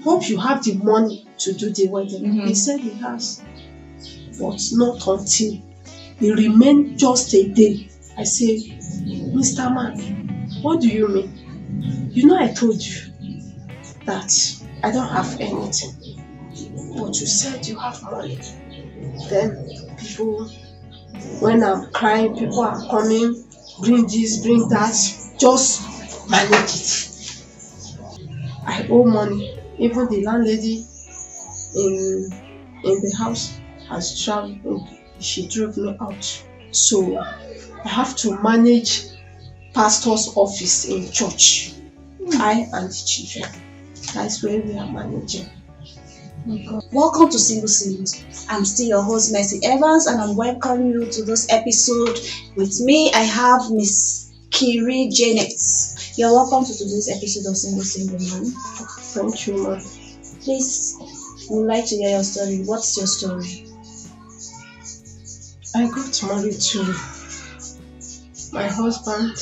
Hope you have the money to do the wedding. He said he has, but not until he remained just a day. I say, Mr. Man, what do you mean? You know I told you that I don't have anything, but you said you have money. Then people, when I'm crying, people are coming, bring this, bring that, just manage it. I owe money. Even the landlady in the house has traveled. She drove me out. So I have to manage pastor's office in church. I and the children. That's where we are managing. Welcome to Single Singles. I'm still your host, Mercy Evans, and I'm welcoming you to this episode. With me, I have Miss Kiri Janet. You're welcome to today's episode of Single Single Man. Thank you, ma'am. Please, we'd like to hear your story. What's your story? I got married to my husband,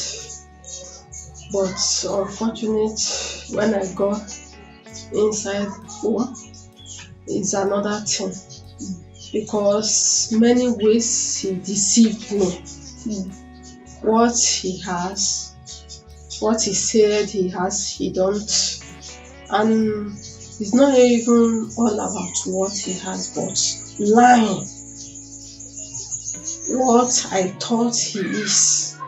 but unfortunately, when I got inside home, it's another thing, because many ways he deceived me. What he has, what he said he has, he don't, and it's not even all about what he has, but lying. What I thought he is,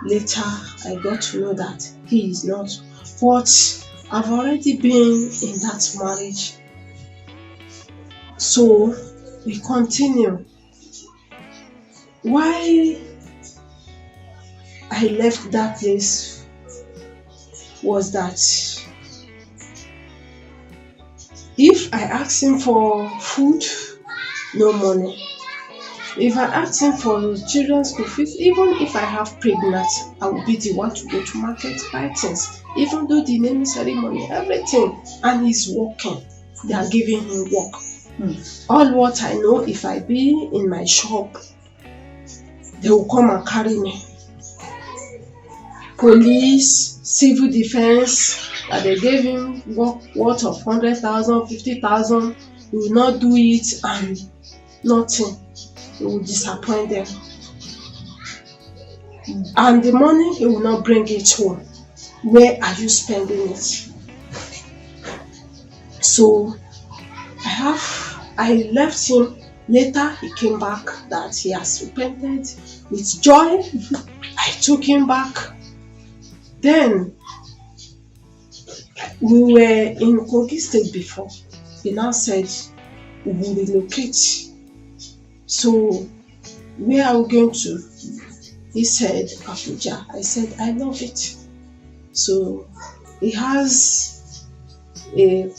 later I got to know that he is not. But I've already been in that marriage, so we continue. Why I left that place was that if I asked him for food, no money. If I ask him for children's school fees, even if I have pregnant, I will be the one to go to market, buy things, even though the naming ceremony, everything, and he's working. They are giving him work. All what I know, if I be in my shop, they will come and carry me. Police, civil defense, that they gave him work worth of 100,000, 50,000, he will not do it, and nothing. He will disappoint them. And the money, he will not bring it home. Where are you spending it? So I left him. Later he came back that he has repented. With joy, I took him back. Then we were in Kogi State before. He now said we will relocate. So where are we going to? He said Abuja. I said I love it. So he has a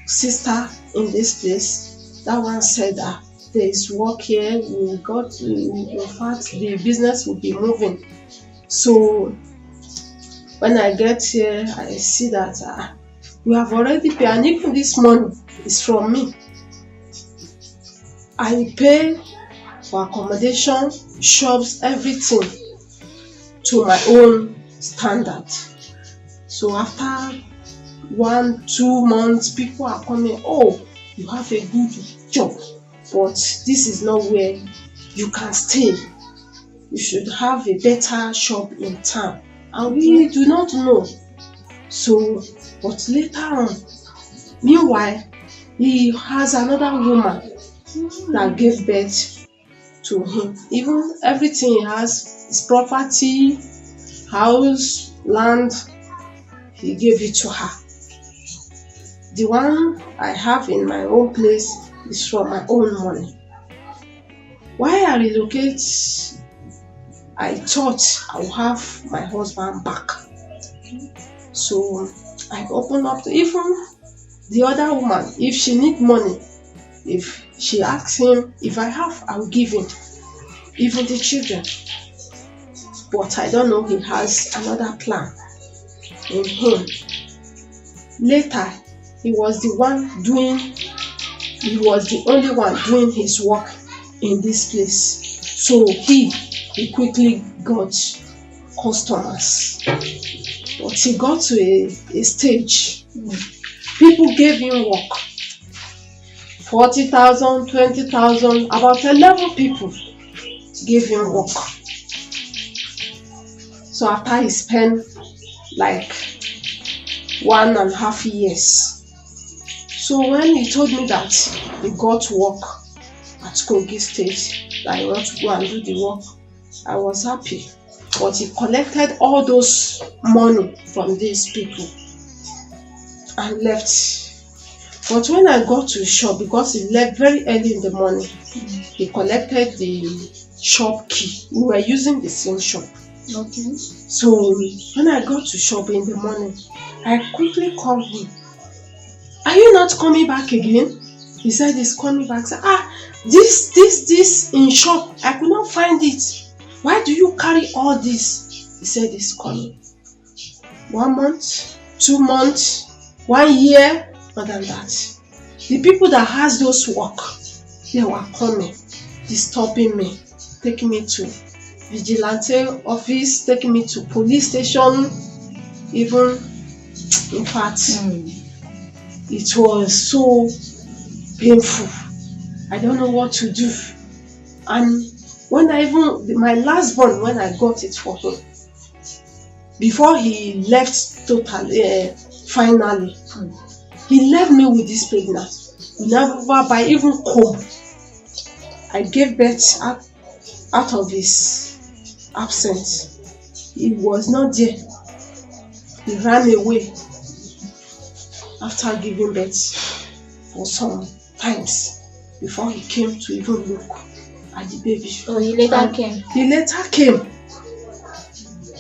sister in this place. That one said that there is work here. In fact, the business will be moving. So when I get here, I see that we have already paid, and even this money is from me. I pay for accommodation, shops, everything to my own standard. So after 1-2 months, people are coming, oh, you have a good job, but this is not where you can stay. You should have a better shop in town. And we do not know. So, but later on, meanwhile, he has another woman that gave birth to him. Even everything he has, his property, house, land, he gave it to her. The one I have in my own place is from my own money. Why I relocate, I thought I would have my husband back. So I opened up to even the other woman, if she need money, if she asks him, if I have, I will give him. Even the children. But I don't know, he has another plan in him. Later, he was the only one doing his work in this place. So he quickly got customers. But he got to a stage People gave him work. 40,000, 20,000, about 11 people gave him work. So after he spent like 1.5 years. So when he told me that he got work at Kogi State, that he want to go and do the work, I was happy. But he collected all those money from these people and left. But when I got to the shop, because he left very early in the morning, he collected the shop key. We were using the same shop. Okay. So when I got to shop in the morning, I quickly called him. Are you not coming back again? He said he's coming back. I said, this in shop, I could not find it. Why do you carry all this? He said he's coming. 1 month, 2 months, 1 year, more than that. The people that has those work, they were coming, disturbing me, taking me to vigilante office, taking me to police station, even, in fact, it was so painful. I don't know what to do. And when my last born, when I got it for him, before he left totally, finally, he left me with this pregnant. We never buy even comb. I gave birth out of his absence. He was not there. He ran away after giving birth for some times before he came to even look at the baby. Oh, he later came. He later came.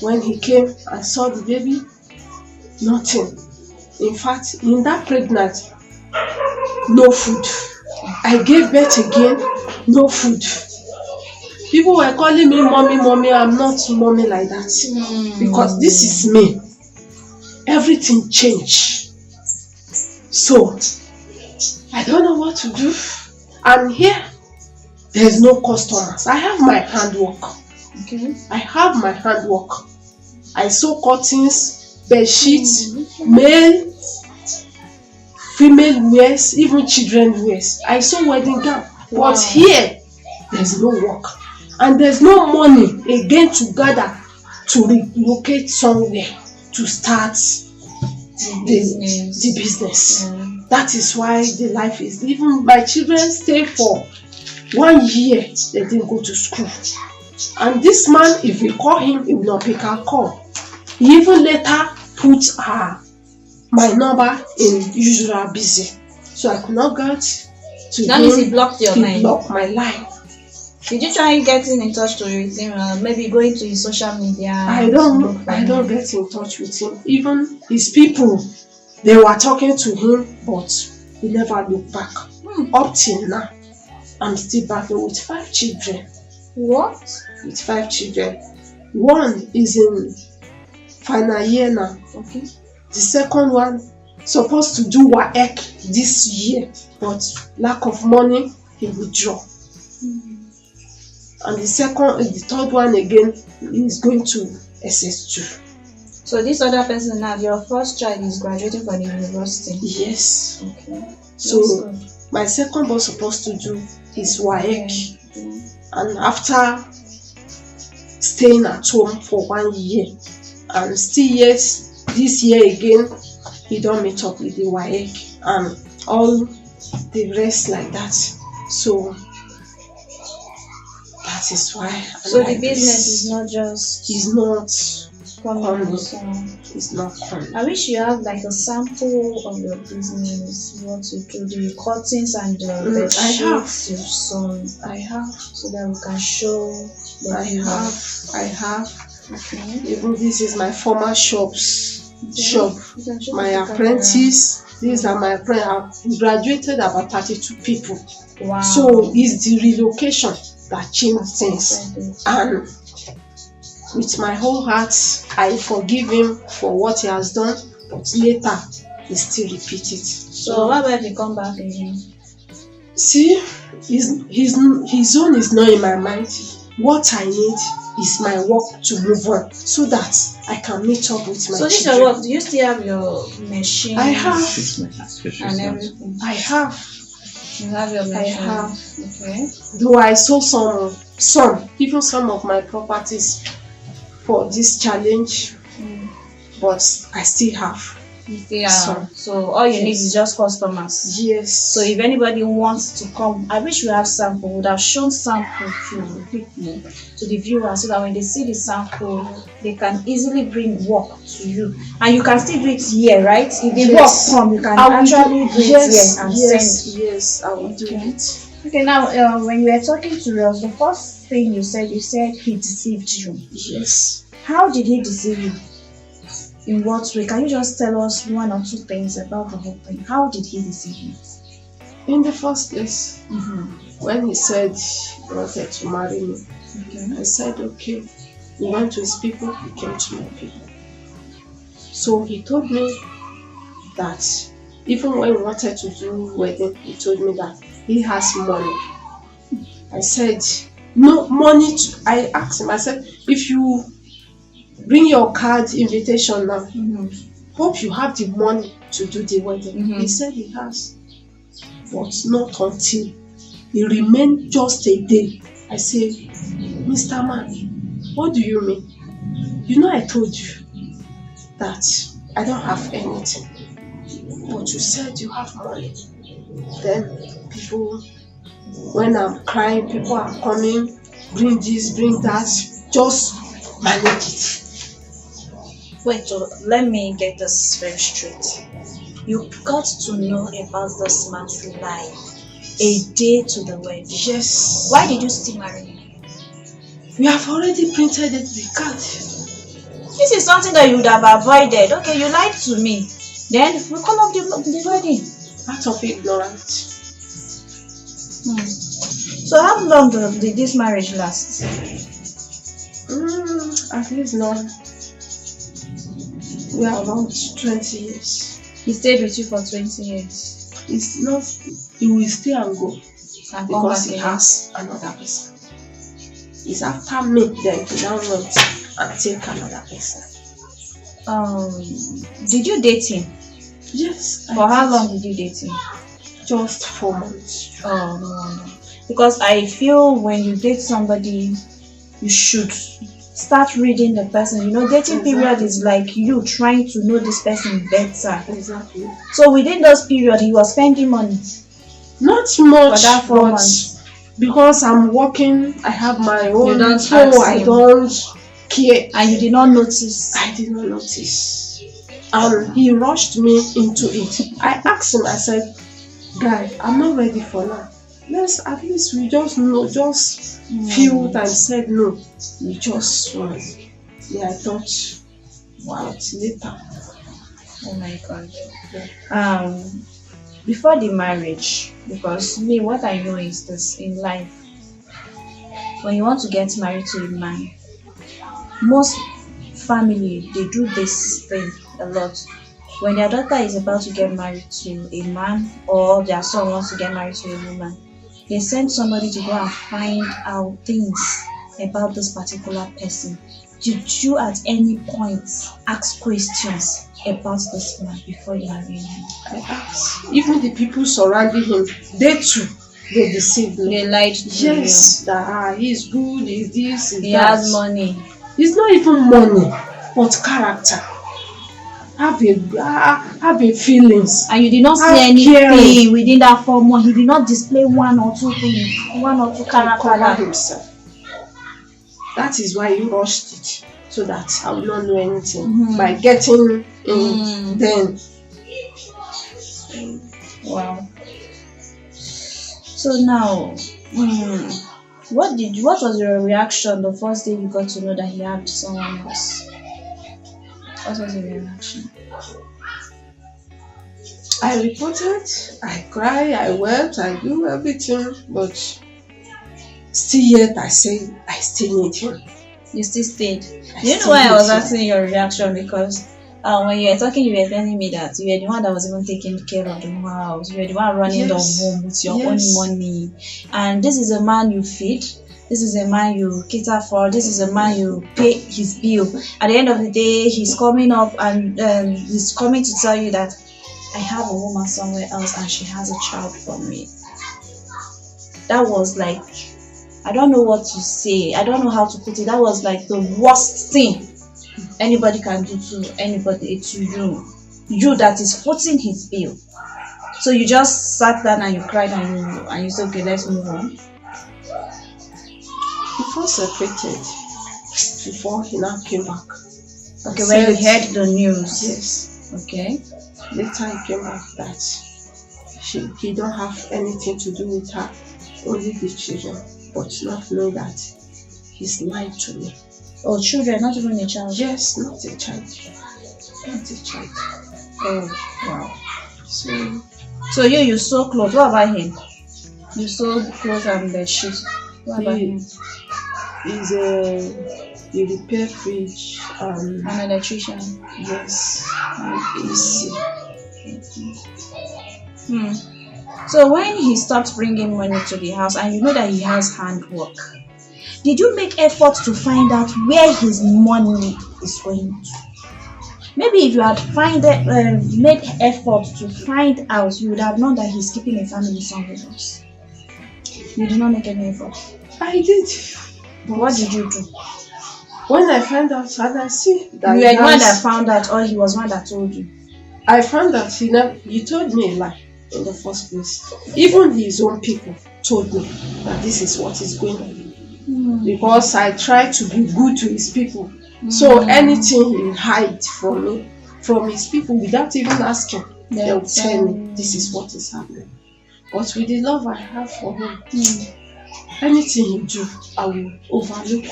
When he came and saw the baby, nothing. In fact, in that pregnant, no food. I gave birth again, no food. People were calling me mommy, mommy. I'm not mommy like that. Because this is me. Everything changed. So, I don't know what to do. And here, there's no customers. I have my handwork. Okay. I have my handwork. I sew curtains, bed sheets, male, female wears, even children wears. I sew wedding gown. Wow. But here, there's no work. And there's no money again to gather to relocate somewhere to start the business. Yeah. That is why the life is. Even my children stay for 1 year, they didn't go to school. And this man, if we call him, he will not pick our call. He even later put my number in usual busy. So I could not get to That means he blocked your line. He blocked my line. Did you try getting in touch with him? Maybe going to his social media? I don't get in touch with him. Even his people, they were talking to him, but he never looked back. Up till now, I'm still battling with 5 children. What? With 5 children. One is in final year now. Okay. The second one supposed to do WAEC this year, but lack of money, he withdraw. And the third one again is going to SS2. So this other person now, your first child is graduating from the university? Yes. Okay. So my second was supposed to do his WAEC. Okay. And after staying at home for 1 year, and still yes, this year again, he don't meet up with the WAEC and all the rest like that. So that is why. So the business is not just. Is not coming. It's not coming. I wish you have like a sample of your business, what you do, the curtains and the bed sheets you've sewn. I have. So that we can show. I have. Okay. Even this is my former shop. My apprentice. These are my apprentice. I've graduated about 32 people. Wow. So it's the relocation that changed things. And with my whole heart, I forgive him for what he has done. But later, he still repeats it. So what if he come back again? See, his own is not in my mind. What I need it's my work to move on so that I can meet up with my So this children. your work. Do you still have your machine? I have. And everything. I have. You have your machine. I have. Okay. Though I sold even some of my properties for this challenge, but I still have. Yeah. So all you need is just customers. Yes. So if anybody wants to come, I wish we have sample. We would have shown sample to people, to the viewers, so that when they see the sample, they can easily bring work to you, and you can still do it here, right? If the work come, you can actually do it here and send. Yes, I will do it. Okay. Now, when you were talking to us, the first thing you said he deceived you. Yes. How did he deceive you? In what way? Can you just tell us one or two things about the whole thing? How did he deceive you? In the first place, when he said he wanted to marry me, I said, okay. He went to his people, he came to my people. So he told me that even when he wanted to do wedding, he told me that he has money. I said, no money. I asked him, I said, if you bring your card invitation now, hope you have the money to do the wedding. He said he has, but not until he remained just a day. I said, Mr. Man, what do you mean? You know I told you that I don't have anything, but you said you have money. Then people, when I'm crying, people are coming, bring this, bring that, just manage it. Wait, so let me get this very straight. You got to know about this man's life a day to the wedding. Yes. Why did you still marry him? We have already printed the card. This is something that you would have avoided. Okay, you lied to me. Then we call off the wedding. Out of ignorance. So how long did this marriage last? At least now, we are about 20 years. He stayed with you for 20 years. It's not, he will stay and go And because he has another person. It's after me then he now went and take another person. Did you date him? Yes. For how long did you date him? Just 4 months. Oh, no. Because I feel when you date somebody, you should start reading the person. You know, dating period is like you trying to know this person better. Exactly. So within those period, he was spending money. Not much, for that 4 but months. because I'm working, I have my own, don't so ask I him. don't care. And you did not notice. I did not notice. And he rushed me into it. I asked him, I said, guy, I'm not ready for now. Let's at least we just know, just feel and said no. We just was. Yeah, I thought, wow, it's later. Oh my God. Before the marriage, because me, what I know is this in life. When you want to get married to a man, most family they do this thing a lot. When their daughter is about to get married to a man, or their son wants to get married to a woman, they send somebody to go and find out things about this particular person. Did you at any point ask questions about this man before you married him? I asked. Even the people surrounding him, they too, they deceived me. They lied to you. Yes, that he's good, he's this, he's He that. has money. It's not even money, but character. Have a feelings. And you did not see anything within that 4 months. He did not display one or two things, one or two character. Cover himself. That is why he rushed it, so that I will not know anything by getting in then. Wow. So now, what was your reaction the first day you got to know that he had someone else? What was your reaction? I reported, I cried, I wept, I do everything, but still yet I say I still need him. You still stayed. You know why I was asking your reaction? Because when you were talking, you were telling me that you were the one that was even taking care of the house. You were the one running the home with your own money. And this is a man you feed. This is a man you cater for. This is a man you pay his bill. At the end of the day, he's coming up and he's coming to tell you that I have a woman somewhere else and she has a child for me. That was like, I don't know what to say. I don't know how to put it. That was like the worst thing anybody can do to anybody, to you. You that is footing his bill. So you just sat down and you cried and you said, okay, let's move on. Before separated, before he now came back. Okay, when you heard the news. Yes. Okay. Later he came back that he don't have anything to do with her, only the children, but not know that he's lied to me. Oh, children, not even a child. Yes, not a child. Not a child. Oh, wow. So you sew clothes. What about him? You sew clothes and the sheets. What about him? He's a repair fridge. An electrician. Yes. AC. So when he stopped bringing money to the house and you know that he has handwork, did you make effort to find out where his money is going to? Maybe if you had made effort to find out, you would have known that he's keeping a family somewhere else. You did not make any effort. I did. But what did you do? When I found out, and I see that you were the one that found out, or he was one that told you? I found that he told me a lie in the first place. Even his own people told me that this is what is going on. Because I tried to be good to his people. So anything he hide from me, from his people, without even asking, they'll tell me this is what is happening. But with the love I have for him, anything he do, I will overlook.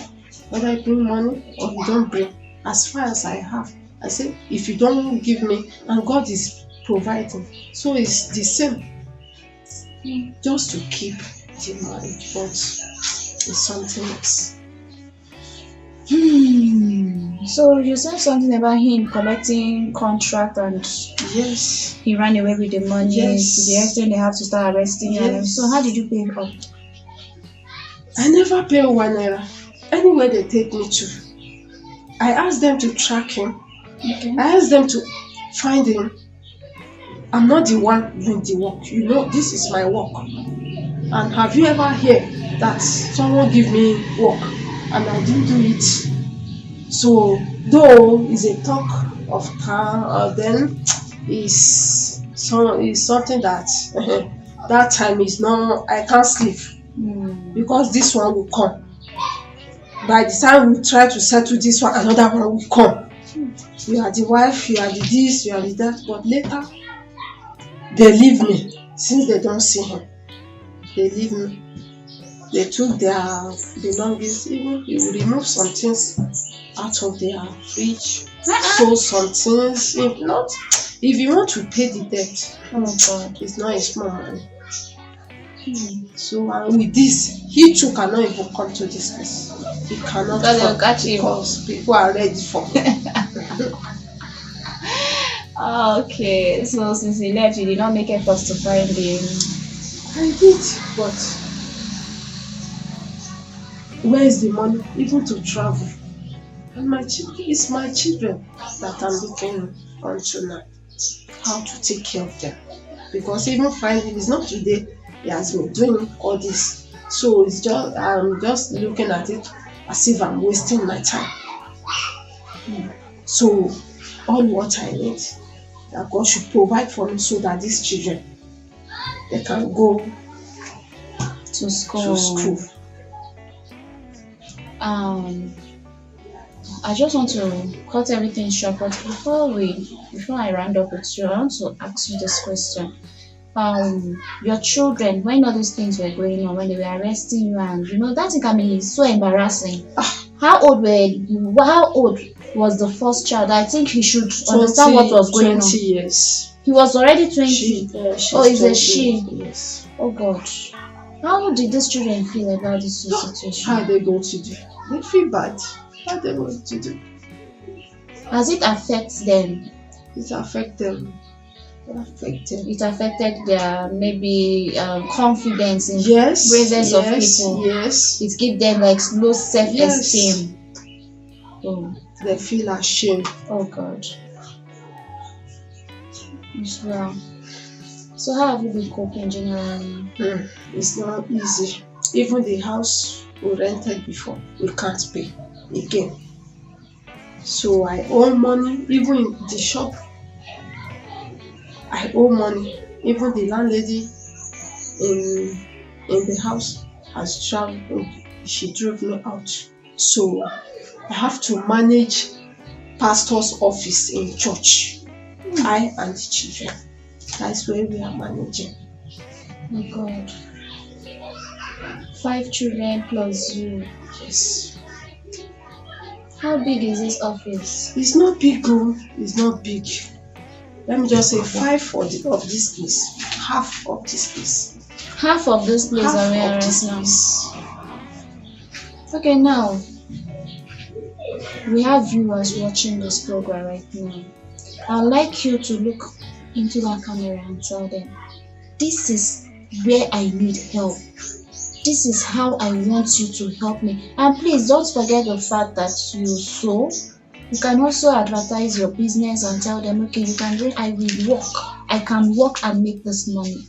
Whether I bring money or he don't bring, as far as I have, I say, if you don't give me, and God is providing, so it's the same. Just to keep the marriage, but it's something else. So you said something about him collecting contract and yes, he ran away with the money. Yes. To the extent they have to start arresting you. Yes. So how did you pay up? I never pay 1 naira. Anywhere they take me to, I ask them to track him. Okay. I ask them to find him. I'm not the one doing the work. You know, this is my work. And have you ever heard that someone give me work and I didn't do it? So though it's a talk of time, then is something that that time is not. I can't sleep because this one will come. By the time we try to settle this one, another one will come. You are the wife, you are the this, you are the that, but later they leave me since they don't see him. They leave me. They took their belongings, even you remove some things out of their fridge, sold some things. If you want to pay the debt, Oh God. it's not a small money. So with this, he too cannot even come to this place. He cannot come because people are ready for him. Okay, so since he left, you did not make efforts to find him. I did, but where is the money even to travel? And it's my children that I'm looking onto now. How to take care of them. Because even finding is not today. He has been doing all this. So I'm just looking at it as if I'm wasting my time. So all what I need, that God should provide for me so that these children, they can go to school. I just want to cut everything short, but before I round up with you, I want to ask you this question. Your children, when all these things were going on, when they were arresting you, and that thing can be so embarrassing. How old was the first child? I think he should understand what was going on. 20 years. He was already 20. Oh, it's a she. Yes. Oh God. How did these children feel about this situation? How are they going to do? They feel bad. How are they going to do? Does it affect them? It affects them. affected. It affected their maybe confidence in Yes, presence of yes, people. yes, It gives them like low yes. self-esteem. Oh, They feel ashamed. oh God. As well. So how have you been coping generally? It's not easy. Even the house we rented before, we can't pay again. So I owe money, even in the shop, I owe money. Even the landlady in the house has traveled, she drove me out. So I have to manage pastor's office in church. I and the children. That's where we are managing. Oh God. 5 children plus you. Yes. How big is this office? It's not big, oh. It's not big. Let me just say 5 of this place. Half of this place. Half of this place Half are where of this right now. place. Okay, now we have viewers watching this program right now. I'd like you to look into that camera and tell them, this is where I need help. This is how I want you to help me. And please don't forget the fact that you sew. You can also advertise your business and tell them, okay, you can do, I will work. I can work and make this money.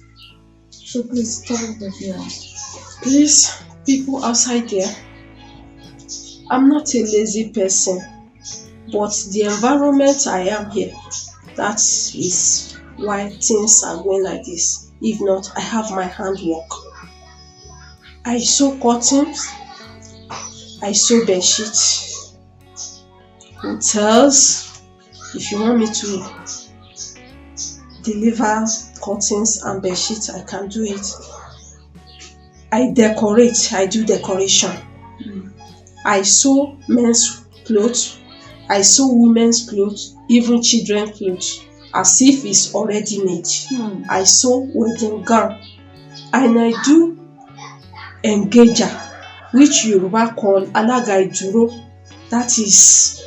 So please tell the viewers. Please, people outside there, I'm not a lazy person, but the environment I am here, that is why things are going like this. If not, I have my handwork. I sew curtains, I sew bed sheets, hotels. If you want me to deliver curtains and bed sheets, I can do it. I decorate, I do decoration. I sew men's clothes, I sew women's clothes, even children's clothes, as if it's already made. I sew wedding gown, and I do engager, which Yoruba call alaga iduro. That is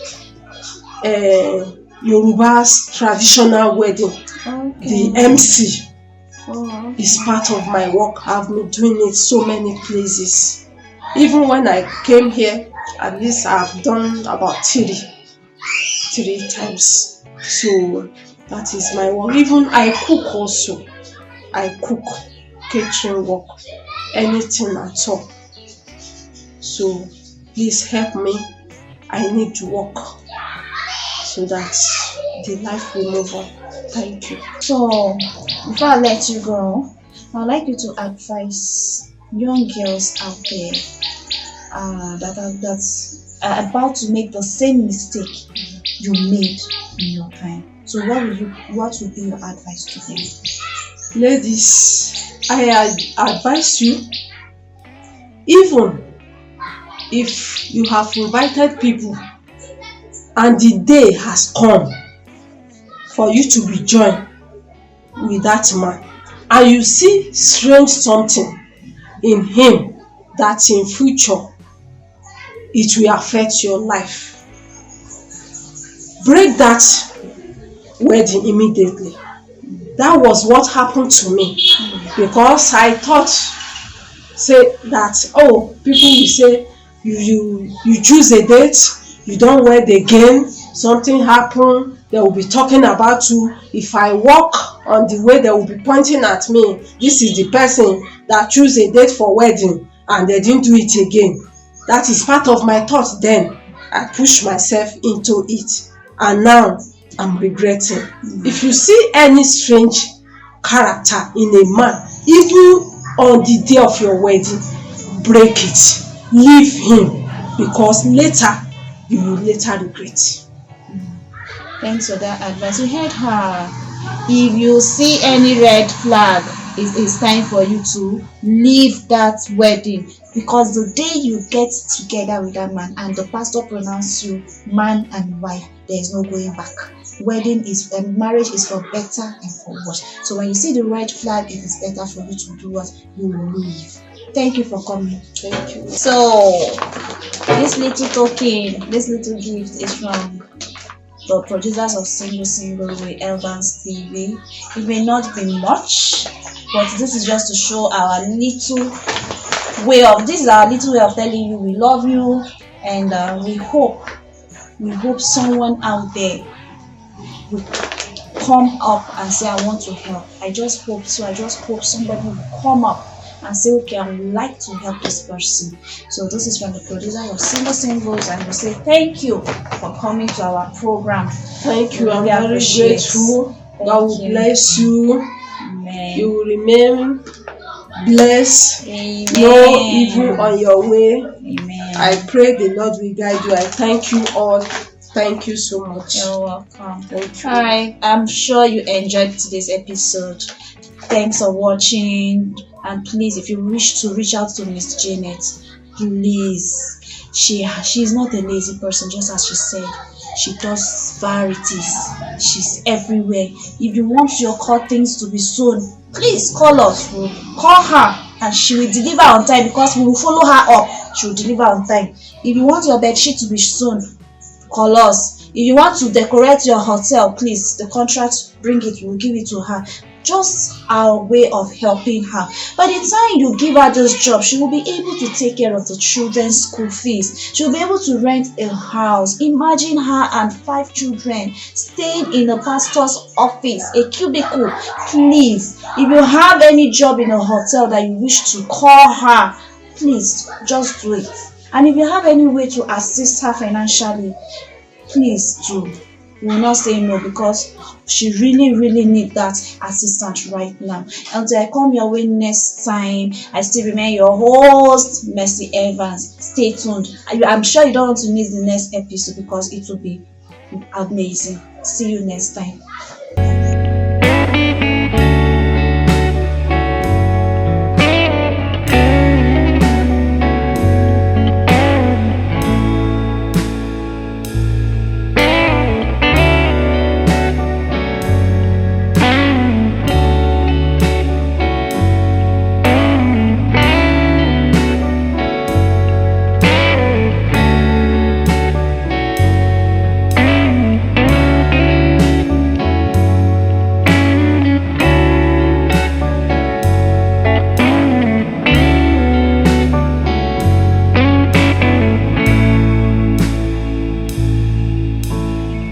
Yoruba's traditional wedding. Okay. The MC Oh, is part of my work. I've been doing it so many places. Even when I came here, at least I've done about three times. So that is my work. Even I cook also. I cook, catering work, anything at all. So please help me. I need to work so that the life will move on. Thank you. so before I let you go, I'd like you to advise young girls out there that are about to make the same mistake you made in your time. So what would be your advice to them? Ladies, I advise you, even if you have invited people and the day has come for you to be joined with that man, and you see strange something in him that in future it will affect your life, break that wedding immediately. That was what happened to me, because I thought say that, oh, people will say you choose a date, you don't wed again, something happen, they will be talking about you. If I walk on the way, they will be pointing at me. This is the person that choose a date for wedding and they didn't do it again. That is part of my thoughts then. I pushed myself into it, and now I'm regretting. If you see any strange character in a man, even on the day of your wedding, break it, leave him, because later you will later regret. Thanks for that advice. You heard her. If you see any red flag, it's time for you to leave that wedding, because the day you get together with that man and the pastor pronounce you man and wife, there is no going back. Marriage is for better and for worse. So when you see the red flag, it is better for you to do what you will leave. Thank you for coming. Thank you. So this little token, this little gift is from the producers of Single with evansTv. It may not be much, but this is just to show our little this is our little way of telling you we love you, and we hope someone out there will come up and say, I want to help. I just hope so. I just hope somebody will come up and say, okay, I would like to help this person. So this is from the producer of Singles, and we say thank you for coming to our program. Thank you. I'm very grateful. God will bless you. Amen. You will remain blessed. Amen. No evil on your way. Amen. I pray the Lord will guide you. I thank you all. Thank you so much. You're welcome. Thank you. Alright, I'm sure you enjoyed today's episode. Thanks for watching, and please, if you wish to reach out to Miss Janet, please. She's not a lazy person, just as she said. She does varieties. She's everywhere. If you want your cuttings to be sewn, please call us. We'll call her and she will deliver on time, because we will follow her up. She will deliver on time. If you want your bed sheet to be sewn, call us. If you want to decorate your hotel, please, the contract, bring it, we'll give it to her. Just our way of helping her. By the time you give her this job, she will be able to take care of the children's school fees. She will be able to rent a house. Imagine her and 5 children staying in a pastor's office, a cubicle. Please, if you have any job in a hotel that you wish to call her, please just do it. And if you have any way to assist her financially, please do. We will not say no, because she really needs that assistance right now. Until I come your way next time, I still remain your host, Mercy Evans. Stay tuned. I'm sure you don't want to miss the next episode, because it will be amazing. See you next time.